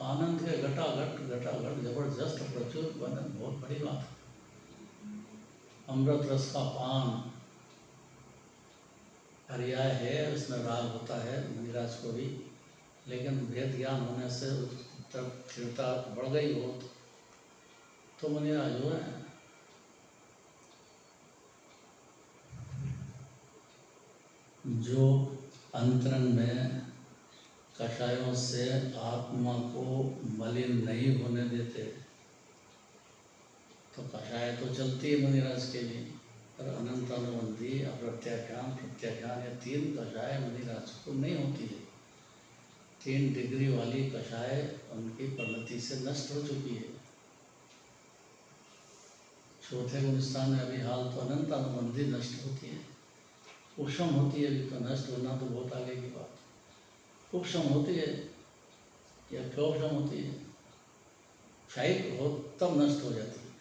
आनंद के घटाघट जबरदस्त प्रचुर बंधन, बहुत बड़ी बात है। अमृत रस का पान पर्याय है, उसमें राग होता है मुनिराज को भी, लेकिन भेद ज्ञान होने से उस तरफ स्थिरता बढ़ गई बहुत। तो मुनिराज हुए हैं। जो अंतरंग में कषायों से आत्मा को मलिन नहीं होने देते, तो कषाय तो चलती है मुनिराज के लिए, पर अनंत अनुबंधी, अप्रत्याख्यान, प्रत्याख्यान, ये 3 कषाय मुनिराज को नहीं होती है। 3 डिग्री वाली कषाय उनकी परिणति से नष्ट हो चुकी है। चौथे गुणस्थान में अभी हाल तो अनंत अनुबंधी नष्ट होती है, उपशम होती है। अभी तो नष्ट होना तो बहुत आगे की बात। उपशम होती है या क्योपशम होती है, क्षयिक हो तब नष्ट हो जाती है।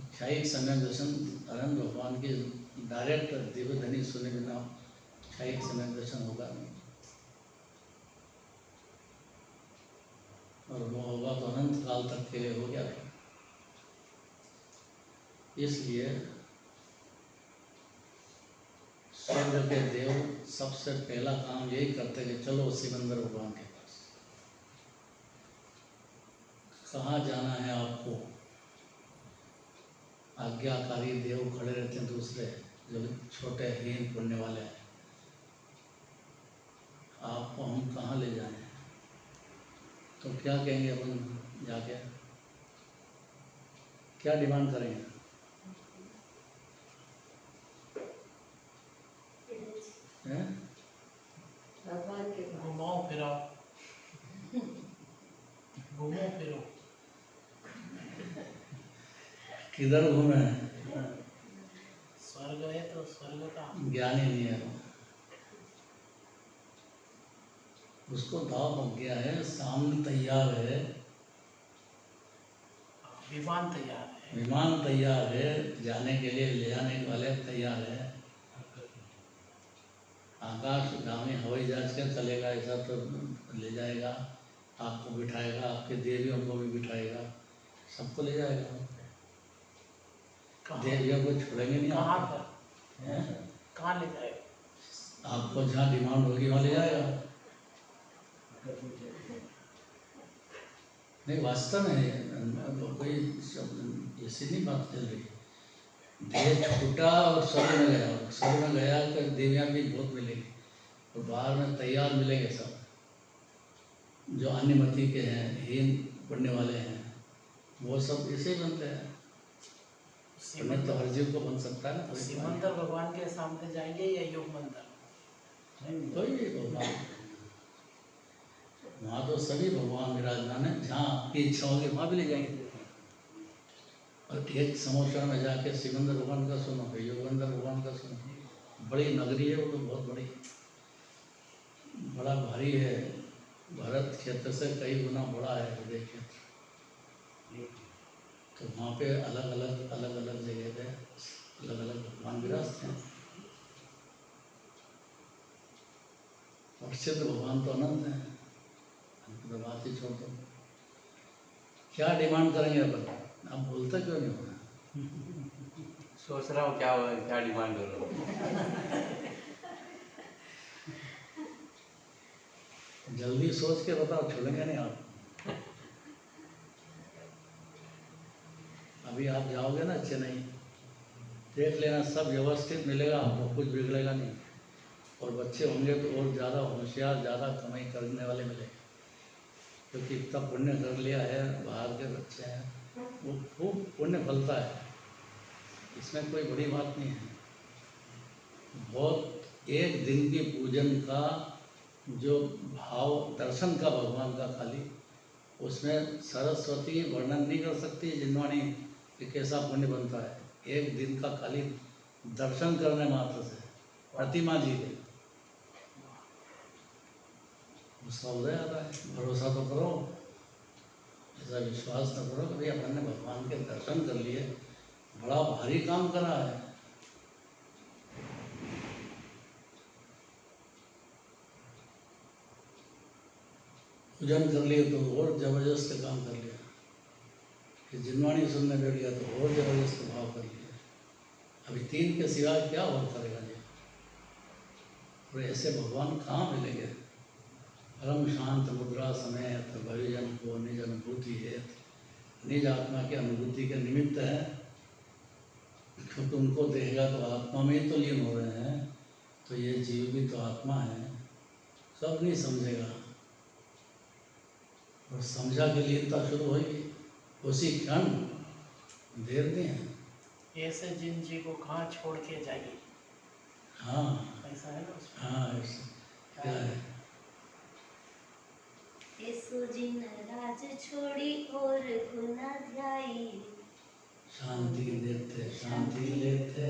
क्षयिक समय दर्शन अनंत भगवान की डायरेक्ट दिव्य धनी सुने बिना क्षयिक समय दर्शन होगा नहीं, और वो होगा तो अनंत काल तक के लिए हो गया। इसलिए स्वर्ग के देव सबसे पहला काम यही करते कि चलो सिकंदर भगवान के पास। कहाँ जाना है आपको? आज्ञाकारी देव खड़े रहते हैं दूसरे, जो छोटे हीन पुण्य वाले हैं। आपको हम कहाँ ले जाएं? तो क्या कहेंगे अपन जाके? क्या डिमांड करेंगे? हैं? भगवान के पास। घुमाओ फिराओ, घूमो फिरो। किधर घूमे? स्वर्ग है तो स्वर्ग का ज्ञानी नहीं है वो। उसको दाव पक गया है, सामने तैयार है, विमान तैयार है। विमान तैयार है, जाने के लिए ले जाने वाले तैयार है। आकाशगामी हवाई जहाज क्या चलेगा, ऐसा तो ले जाएगा, आपको बिठाएगा, आपके देवियों को भी बिठाएगा, सबको ले जाएगा। कहाँ देवियों को छोड़ेंगे नहीं। कहाँ आप पर हैं? कहाँ ले जाएगा? आपको जहाँ डिमांड होगी वहाँ ले जाएगा। नहीं, वास्तव में कोई ऐसी नहीं बात चल रही। देह छूटा और स्वर्ग में गया, स्वर्ग में गया तो देवियाँ भी बहुत मिलेगी, और बाहर में तैयार मिलेंगे सब, जो अन्यमति के हैं, हीन पुण्य वाले हैं, वो सब ऐसे ही बनते हैं। पुण्य तो हर जीव को बन सकता है ना। कोई सिमंदर भगवान के सामने जाएंगे या योग मंदिर? कोई भी भगवान, वहाँ तो सभी भगवान विराजमान है। जहाँ आपकी इच्छा होगी वहाँ भी ले जाएंगे। और एक समोसर में जाके सिकंदर भगवान का सुनो, योगेंद्र भगवान का सुनो। बड़ी नगरी है वो तो, बहुत बड़ी, बड़ा भारी है, भारत क्षेत्र से कई गुना बड़ा है हृदय क्षेत्र। तो वहाँ पे अलग अलग जगह पे अलग अलग भगवान विराजते हैं। और सिद्ध भगवान तो अनंत हैं, तो बात ही छोड़ दो। क्या डिमांड करेंगे अपन? आप बोलते क्यों नहीं हो? सोच रहा हूँ क्या डिमांड करूँ। जल्दी सोच के बताओ, छोड़ेंगे नहीं आप। अभी आप जाओगे ना चेन्नई, देख लेना, सब व्यवस्थित मिलेगा आपको, कुछ बिगड़ेगा नहीं। और बच्चे होंगे तो और ज़्यादा होशियार, ज़्यादा कमाई करने वाले मिलेंगे, क्योंकि इतना पुण्य कर लिया है। बाहर के बच्चे हैं, वो खूब पुण्य फलता है, इसमें कोई बड़ी बात नहीं है। बहुत एक दिन की पूजन का जो भाव, दर्शन का भगवान का खाली, उसमें सरस्वती वर्णन नहीं कर सकती जिनवाणी कि कैसा पुण्य बनता है। एक दिन का खाली दर्शन करने मात्र से प्रतिमा जी के उसका उदय आता है। भरोसा तो करो, ऐसा विश्वास न करो कि अपन ने भगवान के दर्शन कर लिए, बड़ा भारी काम करा है। पूजन कर लिए तो और जबरदस्त काम कर लिया, कि जिनवाणी सुनने बैठ गया तो और जबरदस्त भाव कर लिया। अभी 3 के सिवाय क्या और करेगा जी? और ऐसे भगवान कहाँ मिलेंगे? परम शांत मुद्रा समेत भविजन को निज अनुभूति हेत निज आत्मा की अनुभूति के निमित्त है, क्योंकि उनको देखेगा तो आत्मा में ही तो लीन हो रहे हैं, तो ये जीव भी तो आत्मा है। सब नहीं समझेगा, और समझा के लीनता शुरू होगी उसी क्षण, देर नहीं है। ऐसे जिन जी को कहाँ छोड़ के जाइए, हाँ ऐसा है ना उसमें। हाँ, ऐसे क्या है, ऐसो जिन राज छोड़ी और गुना ध्याई, शांति देते शांति लेते,